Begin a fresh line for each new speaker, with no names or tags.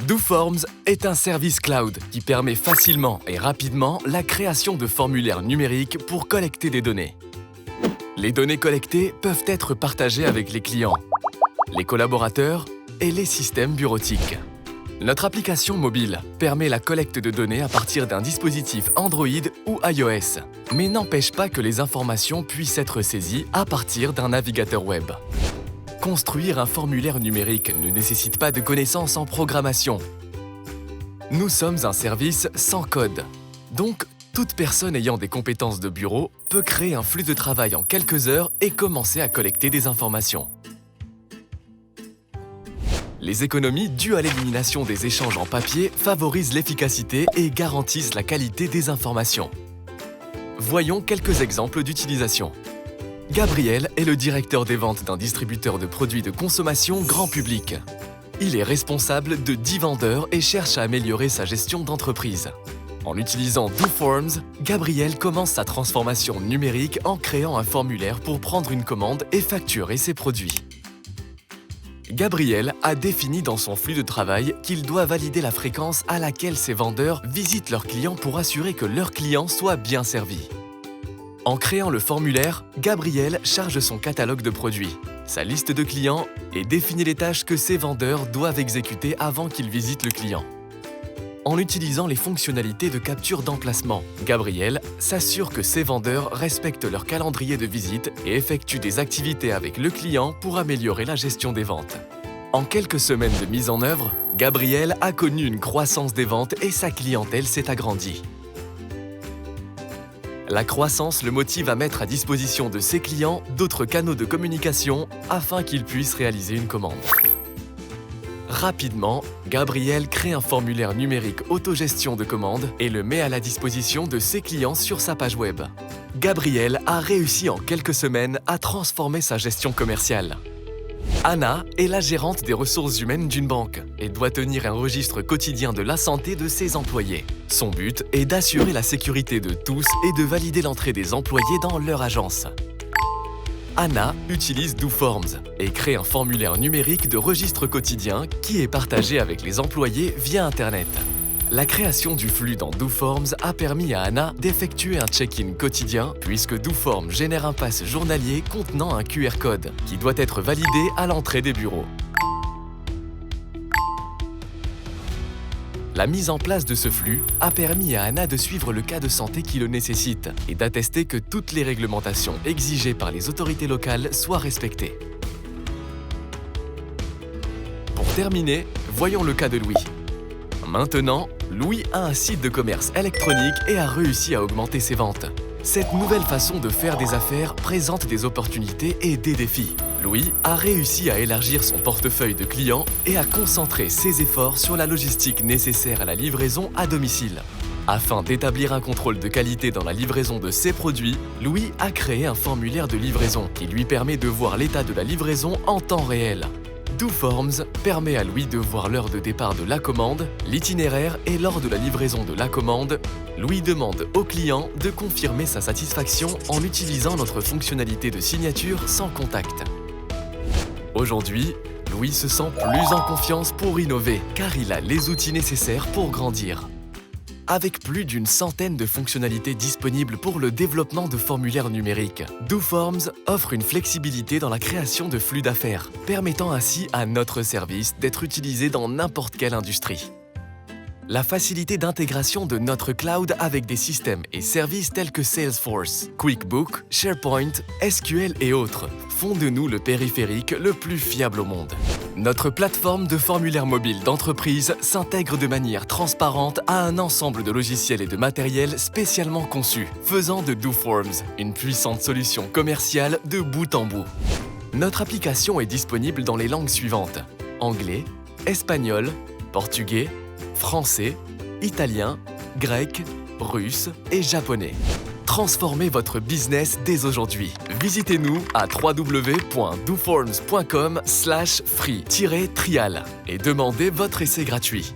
DoForms est un service cloud qui permet facilement et rapidement la création de formulaires numériques pour collecter des données. Les données collectées peuvent être partagées avec les clients, les collaborateurs et les systèmes bureautiques. Notre application mobile permet la collecte de données à partir d'un dispositif Android ou iOS, mais n'empêche pas que les informations puissent être saisies à partir d'un navigateur web. Construire un formulaire numérique ne nécessite pas de connaissances en programmation. Nous sommes un service sans code, donc toute personne ayant des compétences de bureau peut créer un flux de travail en quelques heures et commencer à collecter des informations. Les économies dues à l'élimination des échanges en papier favorisent l'efficacité et garantissent la qualité des informations. Voyons quelques exemples d'utilisation. Gabriel est le directeur des ventes d'un distributeur de produits de consommation grand public. Il est responsable de 10 vendeurs et cherche à améliorer sa gestion d'entreprise. En utilisant DoForms, Gabriel commence sa transformation numérique en créant un formulaire pour prendre une commande et facturer ses produits. Gabriel a défini dans son flux de travail qu'il doit valider la fréquence à laquelle ses vendeurs visitent leurs clients pour assurer que leurs clients soient bien servis. En créant le formulaire, Gabriel charge son catalogue de produits, sa liste de clients et définit les tâches que ses vendeurs doivent exécuter avant qu'ils visitent le client. En utilisant les fonctionnalités de capture d'emplacement, Gabriel s'assure que ses vendeurs respectent leur calendrier de visite et effectuent des activités avec le client pour améliorer la gestion des ventes. En quelques semaines de mise en œuvre, Gabriel a connu une croissance des ventes et sa clientèle s'est agrandie. La croissance le motive à mettre à disposition de ses clients d'autres canaux de communication afin qu'ils puissent réaliser une commande. Rapidement, Gabriel crée un formulaire numérique autogestion de commandes et le met à la disposition de ses clients sur sa page web. Gabriel a réussi en quelques semaines à transformer sa gestion commerciale. Anna est la gérante des ressources humaines d'une banque et doit tenir un registre quotidien de la santé de ses employés. Son but est d'assurer la sécurité de tous et de valider l'entrée des employés dans leur agence. Anna utilise DoForms et crée un formulaire numérique de registre quotidien qui est partagé avec les employés via Internet. La création du flux dans DoForms a permis à Anna d'effectuer un check-in quotidien puisque DoForms génère un pass journalier contenant un QR code qui doit être validé à l'entrée des bureaux. La mise en place de ce flux a permis à Anna de suivre le cas de santé qui le nécessite et d'attester que toutes les réglementations exigées par les autorités locales soient respectées. Pour terminer, voyons le cas de Louis. Maintenant, Louis a un site de commerce électronique et a réussi à augmenter ses ventes. Cette nouvelle façon de faire des affaires présente des opportunités et des défis. Louis a réussi à élargir son portefeuille de clients et à concentrer ses efforts sur la logistique nécessaire à la livraison à domicile. Afin d'établir un contrôle de qualité dans la livraison de ses produits, Louis a créé un formulaire de livraison qui lui permet de voir l'état de la livraison en temps réel. DoForms permet à Louis de voir l'heure de départ de la commande, l'itinéraire et lors de la livraison de la commande, Louis demande au client de confirmer sa satisfaction en utilisant notre fonctionnalité de signature sans contact. Aujourd'hui, Louis se sent plus en confiance pour innover car il a les outils nécessaires pour grandir. Avec plus d'une centaine de fonctionnalités disponibles pour le développement de formulaires numériques, DoForms offre une flexibilité dans la création de flux d'affaires, permettant ainsi à notre service d'être utilisé dans n'importe quelle industrie. La facilité d'intégration de notre cloud avec des systèmes et services tels que Salesforce, QuickBooks, SharePoint, SQL et autres font de nous le périphérique le plus fiable au monde. Notre plateforme de formulaire mobile d'entreprise s'intègre de manière transparente à un ensemble de logiciels et de matériel spécialement conçus, faisant de DoForms une puissante solution commerciale de bout en bout. Notre application est disponible dans les langues suivantes: anglais, espagnol, portugais, français, italien, grec, russe et japonais. Transformez votre business dès aujourd'hui. Visitez-nous à www.doforms.com/free-trial et demandez votre essai gratuit.